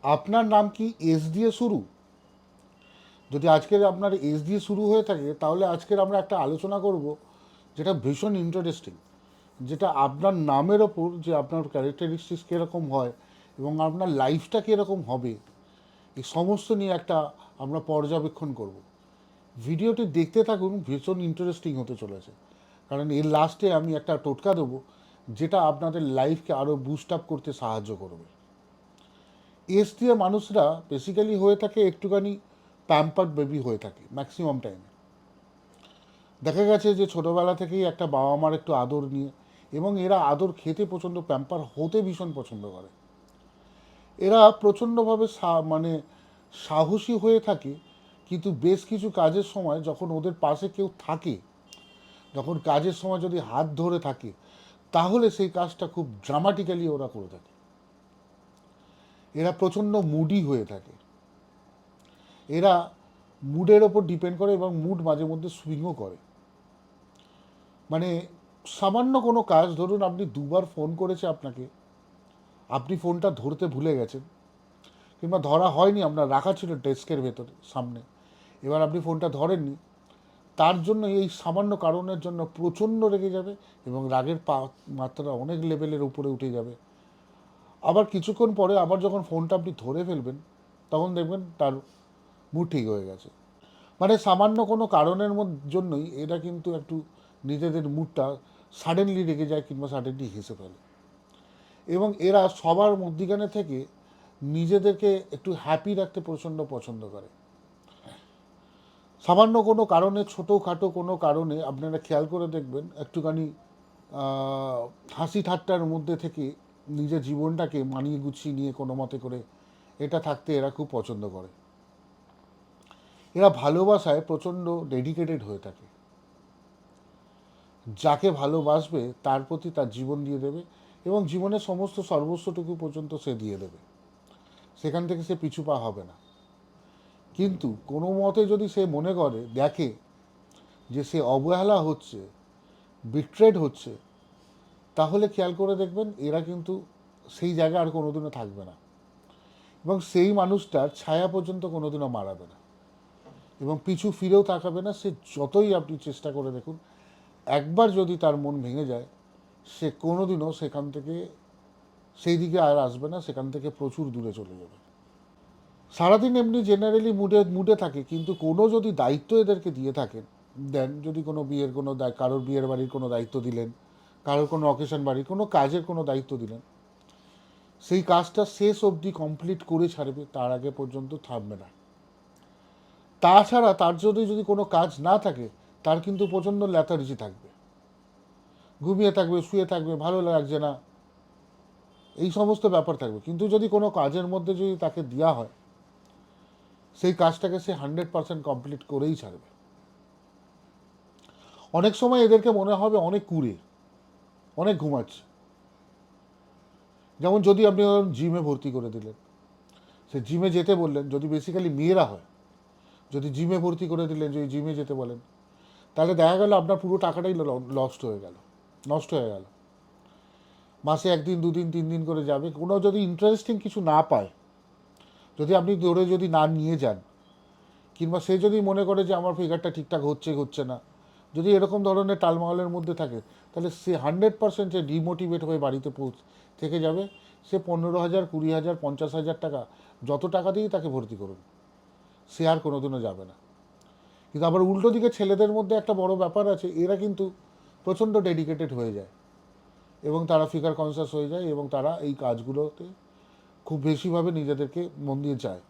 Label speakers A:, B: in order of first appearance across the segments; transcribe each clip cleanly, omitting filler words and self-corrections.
A: আপনার নাম কি এস দিয়ে শুরু? যদি আজকের আপনার এস দিয়ে শুরু হয়ে থাকে তাহলে আজকের আমরা একটা আলোচনা করব যেটা ভীষণ ইন্টারেস্টিং, যেটা আপনার নামের ওপর যে আপনার ক্যারেক্টারিস্টিক্স কীরকম হয় এবং আপনার লাইফটা কীরকম হবে এই সমস্ত নিয়ে একটা আমরা পর্যবেক্ষণ করব। ভিডিওটি দেখতে থাকুন, ভীষণ ইন্টারেস্টিং হতে চলেছে। কারণ এর লাস্টে আমি একটা টোটকা দেবো যেটা আপনাদের লাইফকে আরও বুস্ট আপ করতে সাহায্য করবে। এস দিয়ে মানুষরা বেসিক্যালি হয়ে থাকে একটুখানি প্যাম্পার্ড বেবি হয়ে থাকে ম্যাক্সিমাম টাইমে। দেখা গেছে যে ছোটোবেলা থেকেই একটা বাবা মার একটু আদর নিয়ে, এবং এরা আদর খেতে প্রচণ্ড, প্যাম্পার হতে ভীষণ পছন্দ করে। এরা প্রচণ্ডভাবে মানে সাহসী হয়ে থাকে, কিন্তু বেশ কিছু কাজের সময় যখন ওদের পাশে কেউ থাকে, যখন কাজের সময় যদি হাত ধরে থাকে, তাহলে সেই কাজটা খুব ড্রামাটিক্যালি ওরা করে থাকে। এরা প্রচণ্ড মুডি হয়ে থাকে। এরা মুডের ওপর ডিপেন্ড করে এবং মুড মাঝে মধ্যে সুইংও করে। মানে সামান্য কোনো কাজ, ধরুন আপনি দুবার ফোন করেছে আপনাকে, আপনি ফোনটা ধরতে ভুলে গেছেন, কিংবা ধরা হয়নি, আপনার রাখা ছিল ডেস্কের ভেতরে সামনে, এবার আপনি ফোনটা ধরেননি, তার জন্য এই সামান্য কারণের জন্য প্রচণ্ড রেগে যাবে এবং রাগের মাত্রা অনেক লেভেলের উপরে উঠে যাবে। আবার কিছুক্ষণ পরে আবার যখন ফোনটা আপনি ধরে ফেলবেন, তখন দেখবেন তার মুড ঠিক হয়ে গেছে। মানে সামান্য কোনো কারণের জন্যই এরা কিন্তু একটু নিজেদের মুডটা সাডেনলি রেগে যায় কিংবা সাডেনলি হেসে ফেলে। এবং এরা সবার মধ্যিখানে থেকে নিজেদেরকে একটু হ্যাপি রাখতে প্রচণ্ড পছন্দ করে। সামান্য কোনো কারণে, ছোটোখাটো কোনো কারণে আপনারা খেয়াল করে দেখবেন একটুখানি হাসি ঠাট্টার মধ্যে থেকে নিজের জীবনটাকে মানিয়ে গুছিয়ে নিয়ে কোনো মতে করে এটা থাকতে এরা খুব পছন্দ করে। এরা ভালোবাসায় প্রচণ্ড ডেডিকেটেড হয়ে থাকে। যাকে ভালোবাসবে তার প্রতি তার জীবন দিয়ে দেবে এবং জীবনের সমস্ত সর্বস্বটুকু পর্যন্ত সে দিয়ে দেবে, সেখান থেকে সে পিছু পা হবে না। কিন্তু কোনো মতে যদি সে মনে করে, দেখে যে সে অবহেলা হচ্ছে, বিট্রেড হচ্ছে, তাহলে খেয়াল করে দেখবেন এরা কিন্তু সেই জায়গায় আর কোনোদিনও থাকবে না এবং সেই মানুষটার ছায়া পর্যন্ত কোনোদিনও মারাবে না এবং পিছু ফিরেও তাকাবে না। সে যতই আপনি চেষ্টা করে দেখুন, একবার যদি তার মন ভেঙে যায়, সে কোনোদিনও সেখান থেকে সেই দিকে আর আসবে না, সেখান থেকে প্রচুর দূরে চলে যাবে। সারাদিন এমনি জেনারেলি মুডে মুডে থাকে, কিন্তু কোনো যদি দায়িত্ব এদেরকে দিয়ে থাকেন, দেন যদি কোনো বিয়ের কোনো কারোর বিয়ের বাড়ির কোনো দায়িত্ব দিলেন, কারোর কোনো অকেশন বাড়ির কোনো কাজের কোনো দায়িত্ব দিলেন, সেই কাজটা শেষ অবধি কমপ্লিট করে ছাড়বে, তার আগে পর্যন্ত থামবে না। তাছাড়া তার যদি কোনো কাজ না থাকে, তার কিন্তু প্রচণ্ড ল্যাথার্জি থাকবে, ঘুমিয়ে থাকবে, শুয়ে থাকবে, ভালো লাগছে না, এই সমস্ত ব্যাপার থাকবে। কিন্তু যদি কোনো কাজের মধ্যে যদি তাকে দেওয়া হয়, সেই কাজটাকে সে 100% কমপ্লিট করেই ছাড়বে। অনেক সময় এদেরকে মনে হবে অনেক কুড়ে, অনেক ঘুমাচ্ছে। যেমন যদি আপনি জিমে ভর্তি করে দিলেন, সে জিমে যেতে বললেন, যদি বেসিক্যালি মেয়েরা হয়, যদি জিমে ভর্তি করে দিলেন, যদি জিমে যেতে বলেন, তাহলে দেখা গেল আপনার পুরো টাকাটাই লস্ট হয়ে গেল, নষ্ট হয়ে গেল। মাসে একদিন, দুদিন, 3 দিন করে যাবে, কোনো যদি ইন্টারেস্টিং কিছু না পায়, যদি আপনি দৌড়ে যদি না নিয়ে যান, কিংবা সে যদি মনে করে যে আমার ফিগারটা ঠিকঠাক হচ্ছে না, যদি এরকম ধরনের টালমালের মধ্যে থাকে, তাহলে সে 100% সে ডিমোটিভেট হয়ে বাড়িতে থেকে যাবে। সে 15,000, 20,000, 50,000 টাকা, যত টাকা দিয়েই তাকে ভর্তি করুন, সে আর কোনোদিনও যাবে না। কিন্তু আবার উল্টো দিকে ছেলেদের মধ্যে একটা বড় ব্যাপার আছে, এরা কিন্তু প্রচণ্ড ডেডিকেটেড হয়ে যায় এবং তারা ফিগার কনসিয়াস হয়ে যায় এবং তারা এই কাজগুলোতে খুব বেশিভাবে নিজেদেরকে মন দিয়ে যায়।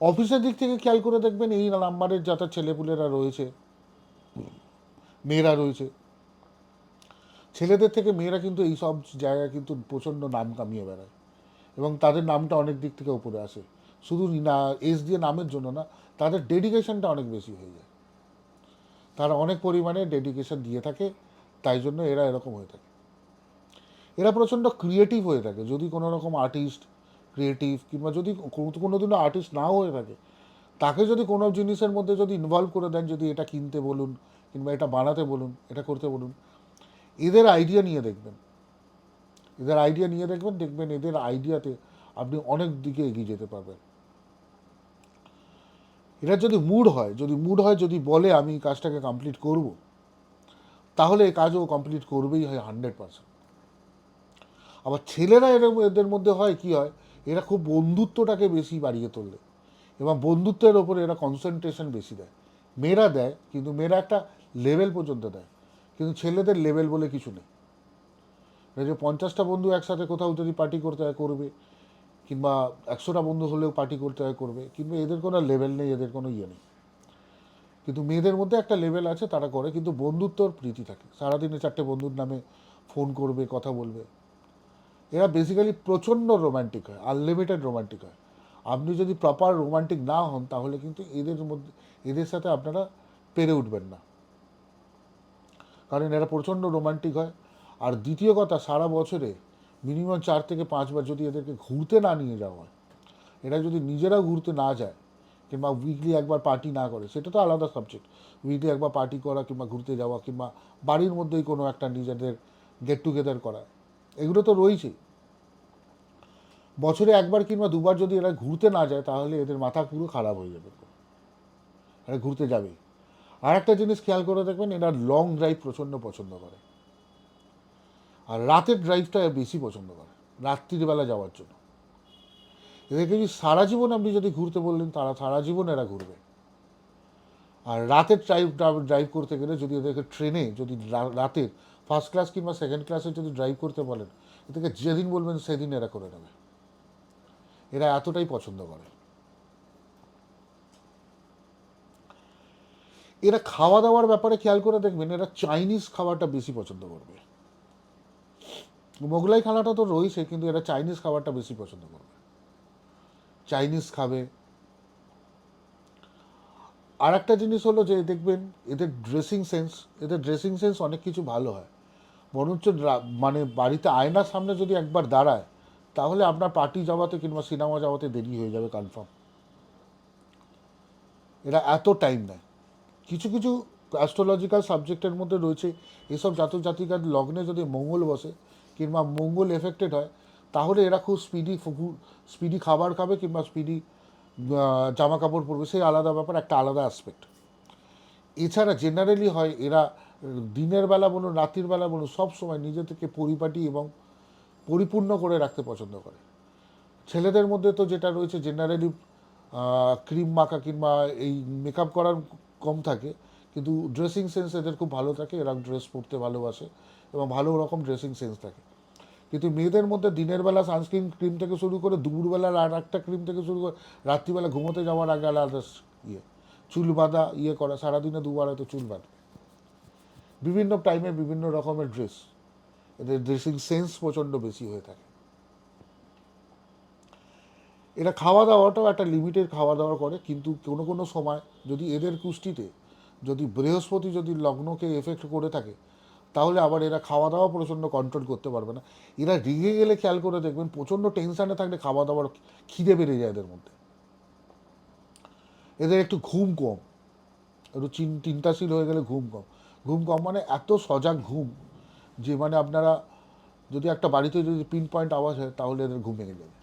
A: অফিসের দিক থেকে খেয়াল করে দেখবেন, এই নাম্বারের যত ছেলেপুলেরা রয়েছে, মেয়েরা রয়েছে, ছেলেদের থেকে মেয়েরা কিন্তু এই সব জায়গায় কিন্তু প্রচণ্ড নাম কামিয়ে বেড়ায় এবং তাদের নামটা অনেক দিক থেকে উপরে আসে। শুধু না এস দিয়ে নামের জন্য না, তাদের ডেডিকেশনটা অনেক বেশি হয়ে যায়, তারা অনেক পরিমাণে ডেডিকেশন দিয়ে থাকে, তাই জন্য এরা এরকম হয়ে থাকে। এরা প্রচণ্ড ক্রিয়েটিভ হয়ে থাকে। যদি কোনো রকম আর্টিস্ট, ক্রিয়েটিভ, কিংবা যদি কোনো দিনও আর্টিস্ট নাও হয়ে থাকে, তাকে যদি কোনো জিনিসের মধ্যে যদি ইনভলভ করে দেন, যদি এটা কিনতে বলুন, কিংবা এটা বানাতে বলুন, এটা করতে বলুন, এদের আইডিয়া নিয়ে দেখবেন, দেখবেন এদের আইডিয়াতে আপনি অনেক দিকে এগিয়ে যেতে পারবেন। এটা যদি মুড হয়, যদি বলে আমি এই কাজটাকে কমপ্লিট করব, তাহলে এই কাজও কমপ্লিট করবেই হয় 100%। আবার ছেলেরা এদের মধ্যে হয় কি হয়, এরা খুব বন্ধুত্বটাকে বেশি বাড়িয়ে তোলে এবং বন্ধুত্বের ওপরে এরা কনসেন্ট্রেশন বেশি দেয়। মেয়েরা দেয়, কিন্তু মেয়েরা একটা লেভেল পর্যন্ত দেয়, কিন্তু ছেলেদের লেভেল বলে কিছু নেই। এই যে 50টা বন্ধু একসাথে কোথাও যদি পার্টি করতে হয় করবে, কিংবা 100টা বন্ধু হলেও পার্টি করতে হয় করবে, কিন্তু এদের কোনো লেভেল নেই, এদের কোনো ইয়ে নেই। কিন্তু মেয়েদের মধ্যে একটা লেভেল আছে, তারা করে, কিন্তু বন্ধুত্বর প্রীতি থাকে, সারাদিনে 4টে বন্ধুর নামে ফোন করবে, কথা বলবে। এরা বেসিক্যালি প্রচণ্ড রোম্যান্টিক হয়, আনলিমিটেড রোম্যান্টিক হয়। আপনি যদি প্রপার রোম্যান্টিক না হন, তাহলে কিন্তু এদের সাথে আপনারা পেরে উঠবেন না, কারণ এরা প্রচণ্ড রোম্যান্টিক হয়। আর দ্বিতীয় কথা, সারা বছরে মিনিমাম 4 থেকে 5 বার যদি এদেরকে ঘুরতে না নিয়ে যাওয়া হয়, এরা যদি নিজেরা ঘুরতে না যায়, কিংবা উইকলি একবার পার্টি না করে, সেটা তো আলাদা সাবজেক্ট। উইকলি একবার পার্টি করা, কিংবা ঘুরতে যাওয়া, কিংবা বাড়ির মধ্যেই কোনো একটা নিজেদের গেট টুগেদার করা, এগুলো তো রয়েছেই। বছরে একবার কিংবা দুবার যদি এরা ঘুরতে না যায়, তাহলে এদের মাথা পুরো খারাপ হয়ে যাবে, এরা ঘুরতে যাবেই। আর একটা জিনিস খেয়াল করে দেখবেন, এরা লং ড্রাইভ প্রচণ্ড পছন্দ করে, আর রাতের ড্রাইভটা বেশি পছন্দ করে, রাত্রিবেলা যাওয়ার জন্য। এদেরকে যদি সারা জীবন আপনি যদি ঘুরতে বললেন, তারা সারা জীবন এরা ঘুরবে। আর রাতের ড্রাইভ করতে গেলে যদি এদেরকে ট্রেনে যদি রাতের ফার্স্ট ক্লাস কিংবা সেকেন্ড ক্লাসে যদি ড্রাইভ করতে বলেন, এদেরকে যেদিন বলবেন সেদিন এরা করে নেবে। এরা এতটাই পছন্দ করে। এরা খাওয়া দাওয়ার ব্যাপারে খেয়াল করে দেখবেন, এরা চাইনিজ খাবারটা বেশি পছন্দ করবে। মোগলাই খানাটা তো রয়েছে, কিন্তু এরা চাইনিজ খাবারটা বেশি পছন্দ করবে, চাইনিজ খাবে। আর একটা জিনিস হলো যে দেখবেন, এদের ড্রেসিং সেন্স অনেক কিছু ভালো হয়। বরঞ্চ মানে বাড়িতে আয়নার সামনে যদি একবার দাঁড়ায়, তাহলে আপনার পার্টি যাওয়াতে কিংবা সিনেমা যাওয়াতে দেরি হয়ে যাবে কনফার্ম। এরা এত টাইম নেয়। কিছু কিছু অ্যাস্ট্রোলজিক্যাল সাবজেক্টের মধ্যে রয়েছে, এসব জাতক জাতিকার লগ্নে যদি মঙ্গল বসে কিংবা মঙ্গল এফেক্টেড হয়, তাহলে এরা খুব স্পিডি খাবার খাবে কিংবা স্পিডি জামা কাপড় পরবে, সেই আলাদা ব্যাপার, একটা আলাদা অ্যাসপেক্ট। এছাড়া জেনারেলি হয় এরা দিনের বেলা বলুন রাত্রির বেলা বলুন, সব সময় নিজে থেকে পরিপাটি এবং পরিপূর্ণ করে রাখতে পছন্দ করে। ছেলেদের মধ্যে তো যেটা রয়েছে জেনারেলি ক্রিম মাখা কিংবা এই মেকআপ করার কম থাকে, কিন্তু ড্রেসিং সেন্স এদের খুব ভালো থাকে, এরা ড্রেস পরতে ভালোবাসে এবং ভালো রকম ড্রেসিং সেন্স থাকে। কিন্তু মেয়েদের মধ্যে দিনের বেলা সানস্ক্রিন ক্রিম থেকে শুরু করে, দুপুরবেলার আর একটা ক্রিম থেকে শুরু করে, রাত্রিবেলা ঘুমোতে যাওয়ার আগে আলাদা ইয়ে, চুল বাঁধা, ইয়ে করা, সারাদিনে দুবার হয়তো চুল বাঁধে, বিভিন্ন টাইমে বিভিন্ন রকমের ড্রেস, এদের ড্রেসিং সেন্স প্রচণ্ড বেশি হয়ে থাকে। এরা খাওয়া দাওয়াটাও একটা লিমিটেড খাওয়া দাওয়া করে, কিন্তু কোনো কোনো সময় যদি এদের কুষ্টিতে যদি বৃহস্পতি যদি লগ্নকে এফেক্ট করে থাকে, তাহলে আবার এরা খাওয়া দাওয়া প্রচণ্ড কন্ট্রোল করতে পারবে না। এরা রেগে গেলে খেয়াল করে দেখবেন, প্রচণ্ড টেনশানে থাকলে খাওয়া দাওয়ার খিদে বেড়ে যায় এদের মধ্যে। এদের একটু ঘুম কম, একটু চিন্তাশীল হয়ে গেলে ঘুম কম। ঘুম কম মানে এত সজাগ ঘুম, যে মানে আপনারা যদি একটা বাড়িতে যদি পিন পয়েন্ট আওয়াজ হয়, তাহলে এদের ঘুম ভেঙে যাবে।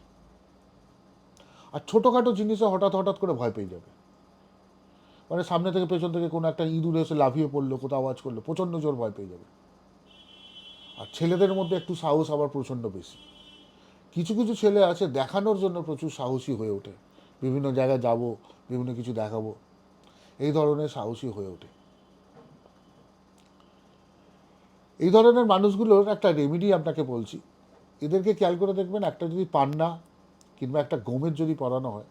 A: আর ছোটোখাটো জিনিসে হঠাৎ হঠাৎ করে ভয় পেয়ে যাবে, মানে সামনে থেকে পেছন থেকে কোনো একটা ইঁদুর এসে লাফিয়ে পড়লো, কোথাও আওয়াজ করলো, প্রচণ্ড জোর ভয় পেয়ে যাবে। আর ছেলেদের মধ্যে একটু সাহস আবার প্রচণ্ড বেশি। কিছু কিছু ছেলে আছে দেখানোর জন্য প্রচুর সাহসী হয়ে ওঠে, বিভিন্ন জায়গায় যাব, বিভিন্ন কিছু দেখাবো, এই ধরনের সাহসী হয়ে ওঠে। এই ধরনের মানুষগুলোর একটা রেমেডি আপনাকে বলছি। এদেরকে খেয়াল করে দেখবেন, একটা যদি পান্না কিংবা একটা গোমের যদি পরানো হয়,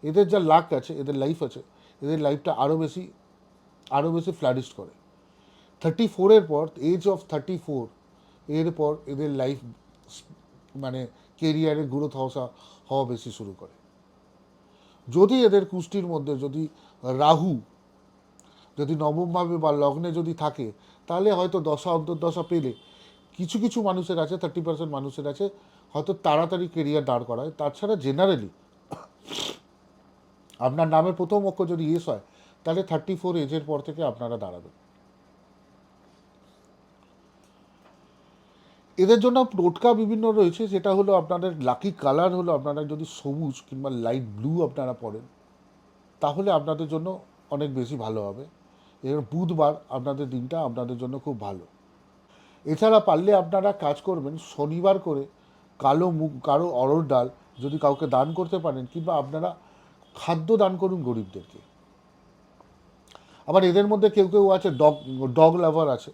A: এদের যা লাক আছে, এদের লাইফ আছে, এদের লাইফটা আরও বেশি ফ্লারিশ করে। 34-এর পর, এজ অফ 34 এর পর এদের লাইফ মানে কেরিয়ারে গ্রোথ হওয়া বেশি শুরু করে। যদি এদের কুষ্টির মধ্যে যদি রাহু যদি নবমভাবে বা লগ্নে যদি থাকে, তাহলে হয়তো দশা অন্তর্দশা পেলে কিছু কিছু মানুষের আছে, 30% মানুষের আছে হয়তো তাড়াতাড়ি কেরিয়ার দাঁড় করায়। তাছাড়া জেনারেলি আপনার নামের প্রথম অক্ষর যদি এস হয়, তাহলে 34 এজের পর থেকে আপনারা দাঁড়াবেন। এদের জন্য টোটকা বিভিন্ন রয়েছে, যেটা হলো আপনাদের লাকি কালার হলো, আপনারা যদি সবুজ কিংবা লাইট ব্লু আপনারা পড়েন তাহলে আপনাদের জন্য অনেক বেশি ভালো হবে। এর বুধবার আপনাদের দিনটা আপনাদের জন্য খুব ভালো। এছাড়া পারলে আপনারা কাজ করবেন শনিবার করে কালো মুগ, কারো অরড় ডাল যদি কাউকে দান করতে পারেন, কিংবা আপনারা খাদ্য দান করুন গরিবদেরকে। আবার এদের মধ্যে কেউ কেউ আছে ডগ ডগ লাভার আছে,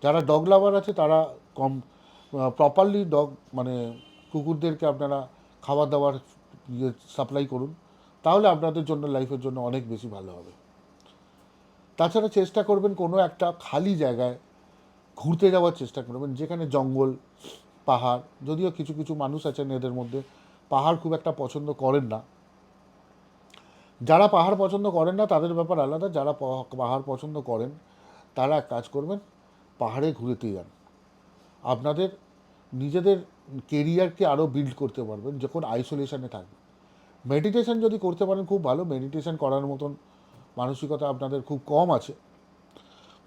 A: যারা ডগ লাভার আছে তারা কম প্রপারলি ডগ মানে কুকুরদেরকে আপনারা খাবার দাবার সাপ্লাই করুন, তাহলে আপনাদের জন্য লাইফের জন্য অনেক বেশি ভালো হবে। তাছাড়া চেষ্টা করবেন কোনো একটা খালি জায়গায় ঘুরতে যাওয়ার চেষ্টা করবেন, যেখানে জঙ্গল, পাহাড়, যদিও কিছু কিছু মানুষ আছেন এদের মধ্যে পাহাড় খুব একটা পছন্দ করেন না। যারা পাহাড় পছন্দ করেন না তাদের ব্যাপার আলাদা, যারা পাহাড় পছন্দ করেন তারা এক কাজ করবেন, পাহাড়ে ঘুরেতে যান। আপনাদের নিজেদের কেরিয়ারকে আরও বিল্ড করতে পারবেন যখন আইসোলেশনে থাকবেন। মেডিটেশন যদি করতে পারেন খুব ভালো, মেডিটেশন করার মতন মানসিকতা আপনাদের খুব কম আছে।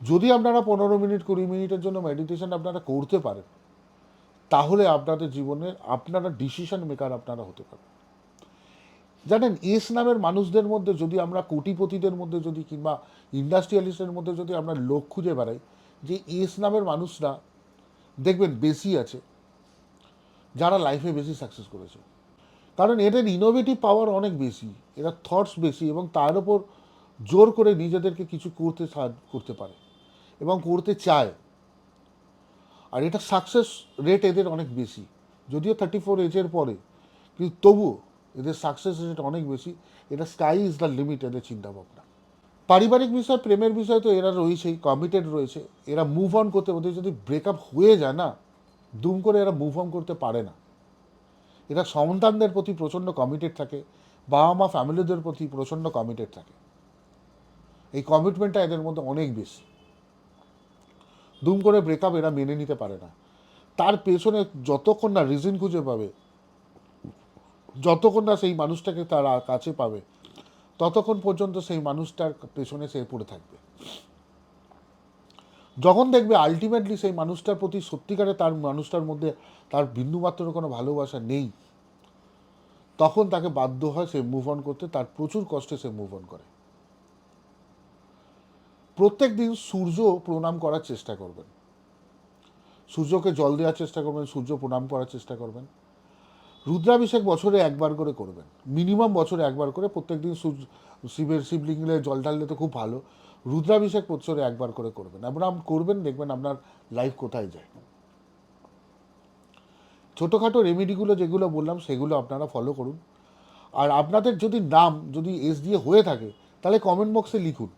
A: যদি আপনারা 15 মিনিট 20 মিনিটের জন্য মেডিটেশন আপনারা করতে পারেন, তাহলে আপনাদের জীবনের আপনারা ডিসিশন মেকার আপনারা হতে পারেন। জানেন, এস নামের মানুষদের মধ্যে যদি আমরা কোটিপতিদের মধ্যে যদি কিংবা ইন্ডাস্ট্রিয়ালিস্টের মধ্যে যদি আমরা লোক খুঁজে বেড়াই, যে এস নামের মানুষরা দেখবেন বেশি আছে যারা লাইফে বেশি সাকসেস করেছে। কারণ এদের ইনোভেটিভ পাওয়ার অনেক বেশি, এরা থটস বেশি, এবং তার উপর জোর করে নিজেদেরকে কিছু করতে পারে এবং করতে চায়। আর এটা সাকসেস রেট এদের অনেক বেশি, যদিও 34 এজের পরে, কিন্তু তবুও এদের সাকসেস রেট অনেক বেশি। এটা স্কাই ইজ দ্য লিমিট এদের চিন্তাভাবনা। পারিবারিক বিষয়, প্রেমের বিষয় তো এরা রয়েছেই, কমিটেড রয়েছে। এরা মুভ অন করতে, ওদের যদি ব্রেকআপ হয়ে যায় না, দুম করে এরা মুভ অন করতে পারে না। এরা সন্তানদের প্রতি প্রচণ্ড কমিটেড থাকে, বাবা মা ফ্যামিলিদের প্রতি প্রচণ্ড কমিটেড থাকে। এই কমিটমেন্টটা এদের মধ্যে অনেক বেশি। দুম করে ব্রেকআপ এরা মেনে নিতে পারে না। তার পেছনে যতক্ষণ না রিজন খুঁজে পাবে, যতক্ষণ না সেই মানুষটাকে তার কাছে পাবে, ততক্ষণ পর্যন্ত সেই মানুষটার পেছনে সে পড়ে থাকবে। যখন দেখবে আলটিমেটলি সেই মানুষটার প্রতি সত্যিকারে তার মানুষটার মধ্যে তার বিন্দুমাত্র কোনো ভালোবাসা নেই, তখন তাকে বাধ্য হয় সে মুভ অন করতে, তার প্রচুর কষ্টে সে মুভ অন করে। প্রত্যেক দিন সূর্য প্রণাম করার চেষ্টা করবেন, সূর্যকে জল দেওয়ার চেষ্টা করবেন, সূর্য প্রণাম করার চেষ্টা করবেন। রুদ্রাভিষেক বছরে একবার করে করবেন, মিনিমাম বছরে একবার করে। প্রত্যেক দিন শিবলিঙ্গে জল ঢাললে তো খুব ভালো, রুদ্রাভিষেক বছরে একবার করে করবেন। আপনারা করবেন, দেখবেন আপনার লাইফ কোথায় যায়। ছোটোখাটো রেমেডিগুলো যেগুলো বললাম সেগুলো আপনারা ফলো করুন। আর আপনাদের যদি নাম যদি এস দিয়ে হয়ে থাকে, তাহলে কমেন্ট বক্সে লিখুন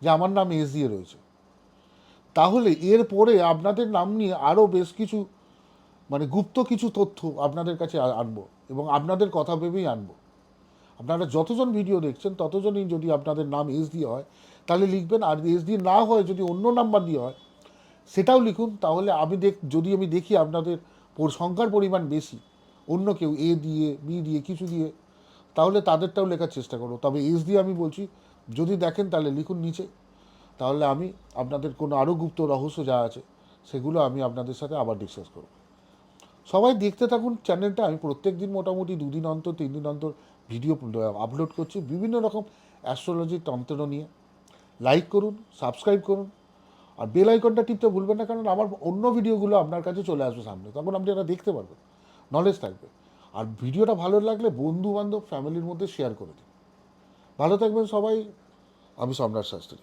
A: যে আমার নাম এস দিয়ে রয়েছে। তাহলে এরপরে আপনাদের নাম নিয়ে আরও বেশ কিছু মানে গুপ্ত কিছু তথ্য আপনাদের কাছে আনবো, এবং আপনাদের কথা ভেবেই আনবো। আপনারা যতজন ভিডিও দেখছেন ততজনই যদি আপনাদের নাম এস দিয়ে হয় তাহলে লিখবেন, আর এস দিয়ে না হয় যদি অন্য নাম্বার দিয়ে হয় সেটাও লিখুন। তাহলে যদি আমি দেখি আপনাদের সংখ্যার পরিমাণ বেশি, অন্য কেউ এ দিয়ে বি দিয়ে কিছু দিয়ে, তাহলে তাদেরটাও লেখার চেষ্টা করো। তবে এস দিয়ে আমি বলছি, যদি দেখেন তাহলে লিখুন নিচে, তাহলে আমি আপনাদের কোনো আরও গুপ্ত রহস্য যা আছে সেগুলো আমি আপনাদের সাথে আবার ডিসকাস করব। সবাই দেখতে থাকুন চ্যানেলটা। আমি প্রত্যেক দিন মোটামুটি 2 দিন অন্তর 3 দিন অন্তর ভিডিও আপলোড করছি বিভিন্ন রকম অ্যাস্ট্রোলজি তন্ত্র নিয়ে। লাইক করুন, সাবস্ক্রাইব করুন, আর বেল আইকনটা টিপতে ভুলবেন না, কারণ আমার অন্য ভিডিওগুলো আপনার কাছে চলে আসবে সামনে, তখন আপনি এটা দেখতে পারবেন, নলেজ থাকবে। আর ভিডিওটা ভালো লাগলে বন্ধু বান্ধব ফ্যামিলির মধ্যে শেয়ার করে দিন। ভালো থাকবেন সবাই। আমি সম্রাট শাস্ত্রী।